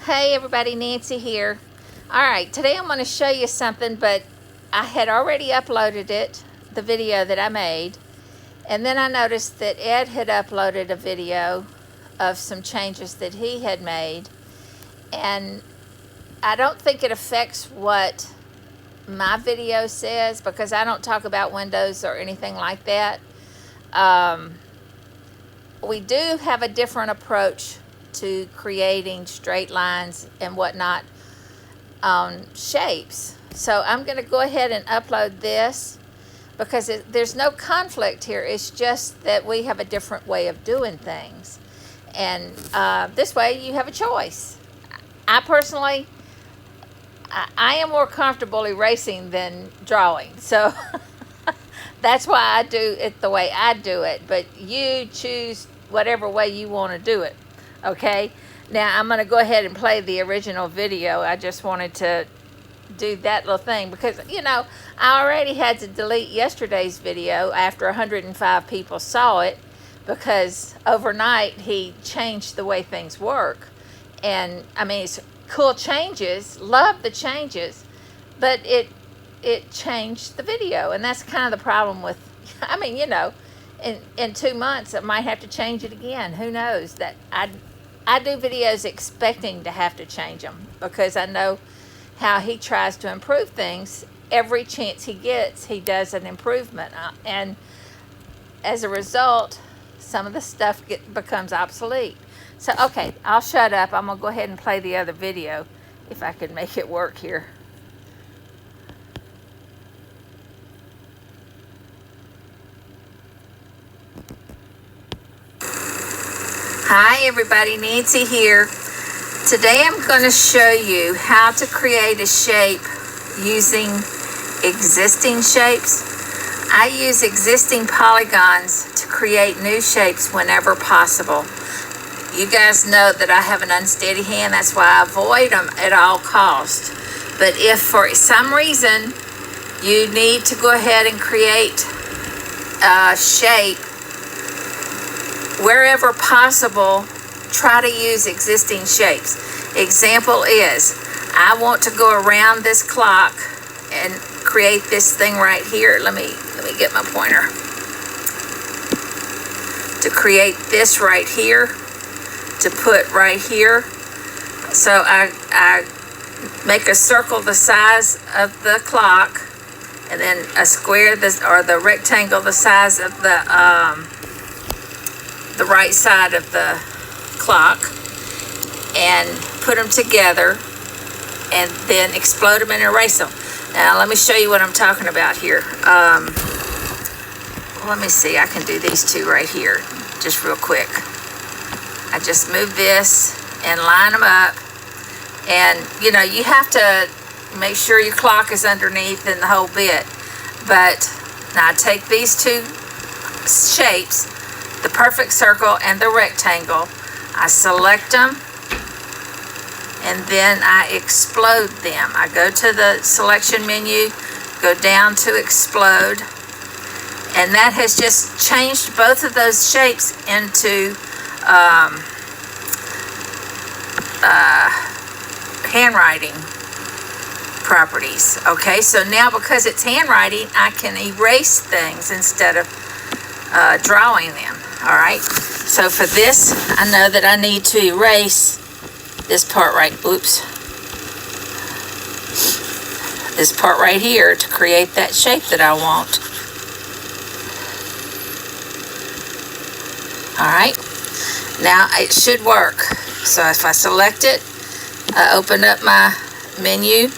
Hey everybody, Nancy here. Alright, today I'm going to show you something, but I had already uploaded it, the video that I made, and then I noticed that Ed had uploaded a video of some changes that he had made, and I don't think it affects what my video says because I don't talk about windows or anything like that. We do have a different approach to creating straight lines and whatnot on shapes. So I'm going to go ahead and upload this because there's no conflict here. It's just that we have a different way of doing things. And this way you have a choice. I personally, I am more comfortable erasing than drawing. So that's why I do it the way I do it. But you choose whatever way you want to do it. Okay, now I'm going to go ahead and play the original video. I just wanted to do that little thing because, you know, I already had to delete yesterday's video after 105 people saw it because overnight he changed the way things work. And I mean, it's cool changes, love the changes, but it changed the video. And that's kind of the problem with, I mean, you know, in 2 months I might have to change it again. Who knows? That I do videos expecting to have to change them because I know how he tries to improve things. Every chance he gets, he does an improvement. And as a result, some of the stuff becomes obsolete. So, okay, I'll shut up. I'm going to go ahead and play the other video if I can make it work here. Hi everybody, Nancy here. Today I'm going to show you how to create a shape using existing shapes. I use existing polygons to create new shapes whenever possible. You guys know that I have an unsteady hand, that's why I avoid them at all costs. But if for some reason you need to go ahead and create a shape, wherever possible, try to use existing shapes. Example is, I want to go around this clock and create this thing right here. Let me get my pointer. To create this right here, to put right here. So I make a circle the size of the clock, and then a square or the rectangle the size of the right side of the clock, and put them together and then explode them and erase them. Now let me show you what I'm talking about here. Let me see, I can do these two right here just real quick. I just move this and line them up, and you know, you have to make sure your clock is underneath and the whole bit. But now I take these two shapes, the perfect circle and the rectangle, I select them, and then I explode them. I go to the selection menu, go down to explode, and that has just changed both of those shapes into handwriting properties. Okay, so now because it's handwriting, I can erase things instead of drawing them. All right, so for this, I know that I need to erase this part right, this part right here to create that shape that I want. All right, now it should work. So if I select it, I open up my menu,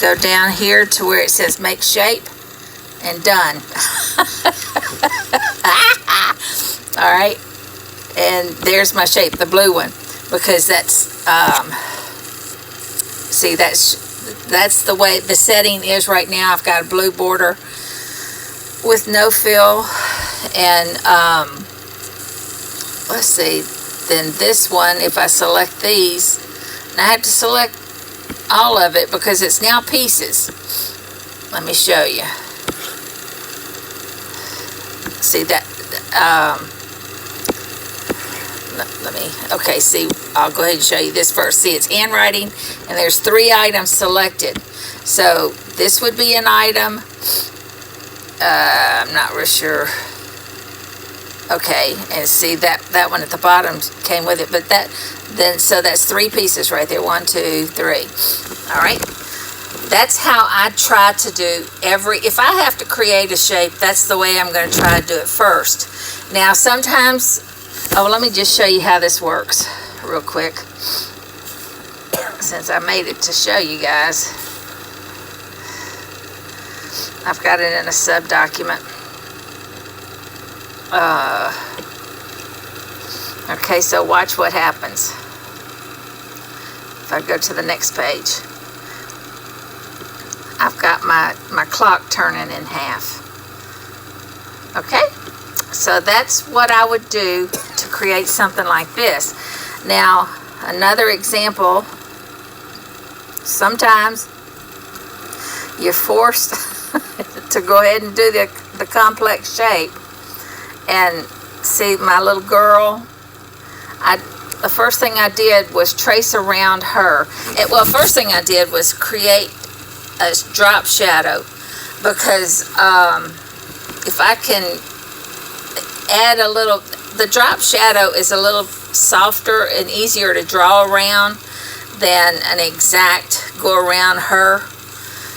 go down here to where it says make shape, and done. All right, and there's my shape, the blue one, because that's see, that's the way the setting is right now. I've got a blue border with no fill, and let's see, then this one, if I select these, and I have to select all of it because it's now pieces. Let me show you. See that let me, okay, see, I'll go ahead and show you this first. See, it's handwriting, and there's 3 items selected. So this would be an item. I'm not real sure. Okay, and see that one at the bottom came with it, but so that's 3 pieces right there. 1, 2, 3. All right. That's how I try to do if I have to create a shape, that's the way I'm going to try to do it first. Now, sometimes, let me just show you how this works real quick, since I made it to show you guys. I've got it in a sub-document. Okay, so watch what happens. If I go to the next page. I've got my clock turning in half. Okay, so that's what I would do to create something like this. Now, another example, sometimes you're forced to go ahead and do the complex shape. And see, my little girl, the first thing I did was trace around her. First thing I did was create a drop shadow, because if I can add a little, the drop shadow is a little softer and easier to draw around than an exact go around her.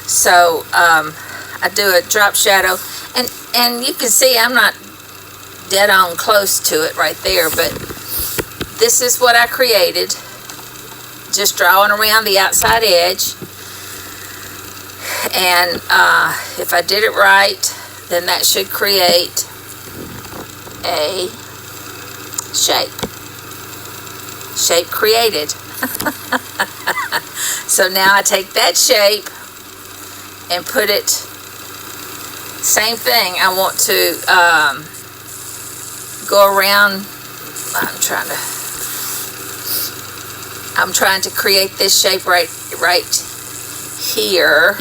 So I do a drop shadow, and you can see I'm not dead on close to it right there, but this is what I created, just drawing around the outside edge. And if I did it right, then that should create a shape. Shape created. So now I take that shape and put it, same thing, I want to go around. I'm trying to create this shape right here,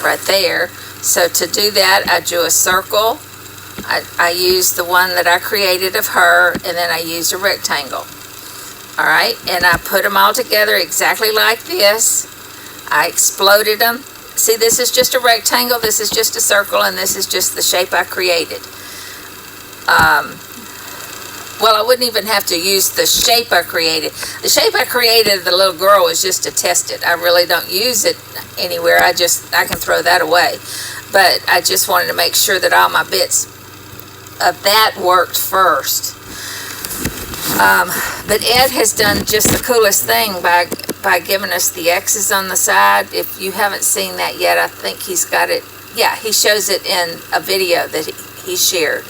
right there. So to do that, I drew a circle. I used the one that I created of her, and then I used a rectangle. All right, and I put them all together exactly like this. I exploded them. See, this is just a rectangle, this is just a circle, and this is just the shape I created. Well, I wouldn't even have to use the shape I created. The shape I created of the little girl was just to test it. I really don't use it anywhere. I can throw that away. But I just wanted to make sure that all my bits of that worked first. But Ed has done just the coolest thing by giving us the X's on the side. If you haven't seen that yet, I think he's got it. Yeah, he shows it in a video that he shared.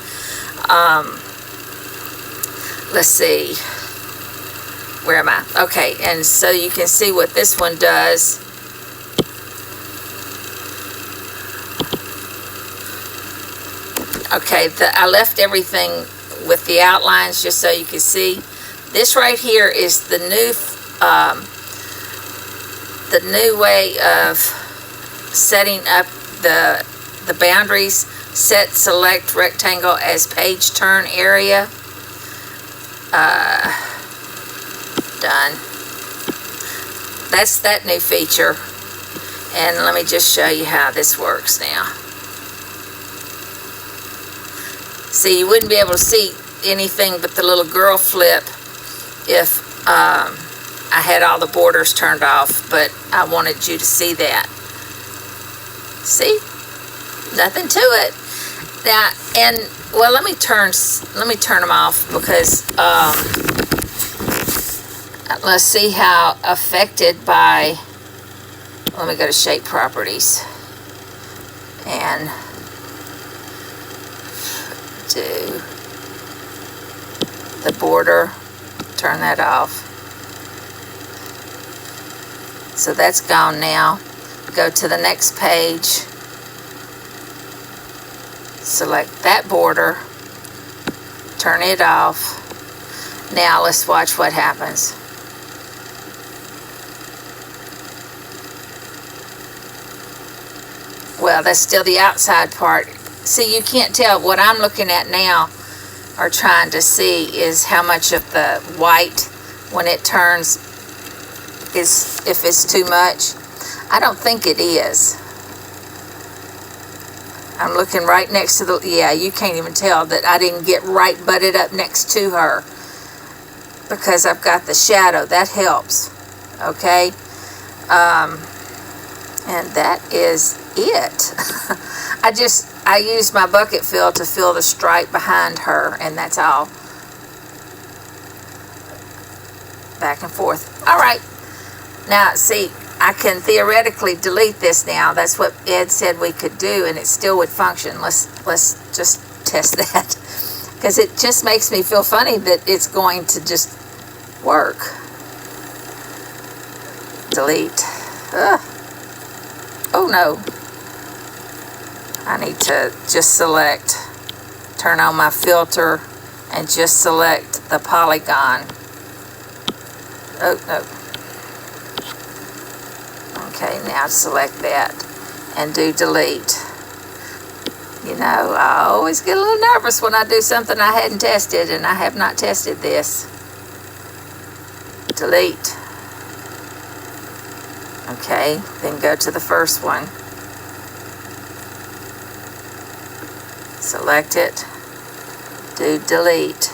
Let's see. Where am I? Okay, and so you can see what this one does. Okay, I left everything with the outlines just so you can see. This right here is the new way of setting up the boundaries. Set select rectangle as page turn area. Done. That's that new feature. And let me just show you how this works now. See, you wouldn't be able to see anything but the little girl flip if I had all the borders turned off, but I wanted you to see that. See? Nothing to it. Now, and well, let me turn them off, because let's see how affected by, let me go to shape properties and do the border, turn that off. So that's gone now. Go to the next page, select that border, turn it off. Now let's watch what happens. Well, that's still the outside part. see, you can't tell. What I'm looking at now or trying to see is how much of the white, when it turns, is, if it's too much. I don't think it is. I'm looking right next to the, yeah, you can't even tell that I didn't get right butted up next to her because I've got the shadow. That helps, okay? And that is it. I use my bucket fill to fill the stripe behind her, and that's all. Back and forth. All right. Now, see, I can theoretically delete this now. That's what Ed said we could do, and it still would function. Let's just test that, because it just makes me feel funny that it's going to just work. Delete. Ugh. Oh no. I need to just select, turn on my filter, and just select the polygon. Oh no. Okay, now select that and do delete. You know, I always get a little nervous when I do something I hadn't tested, and I have not tested this. Delete. Okay, then go to the first one. Select it. Do delete.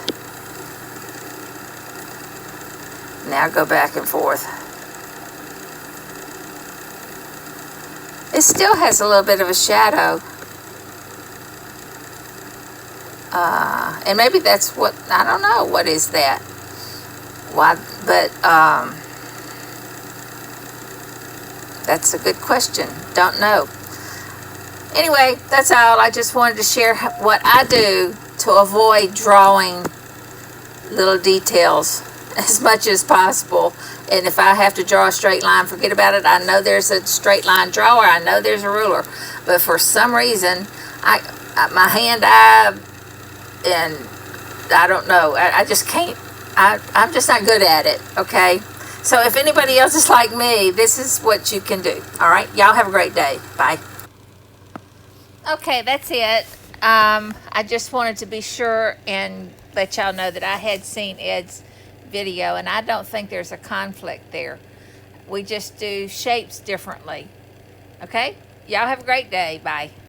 Now go back and forth. It still has a little bit of a shadow. And maybe that's what, I don't know, what is that? Why, but that's a good question. Don't know. Anyway, that's all. I just wanted to share what I do to avoid drawing little details as much as possible. And if I have to draw a straight line, forget about it. I know there's a straight line drawer. I know there's a ruler. But for some reason, my hand-eye, and I don't know. I just can't. I'm just not good at it, okay? So if anybody else is like me, this is what you can do. All right? Y'all have a great day. Bye. Okay, that's it. I just wanted to be sure and let y'all know that I had seen Ed's video, and I don't think there's a conflict there. We just do shapes differently. Okay? Y'all have a great day. Bye.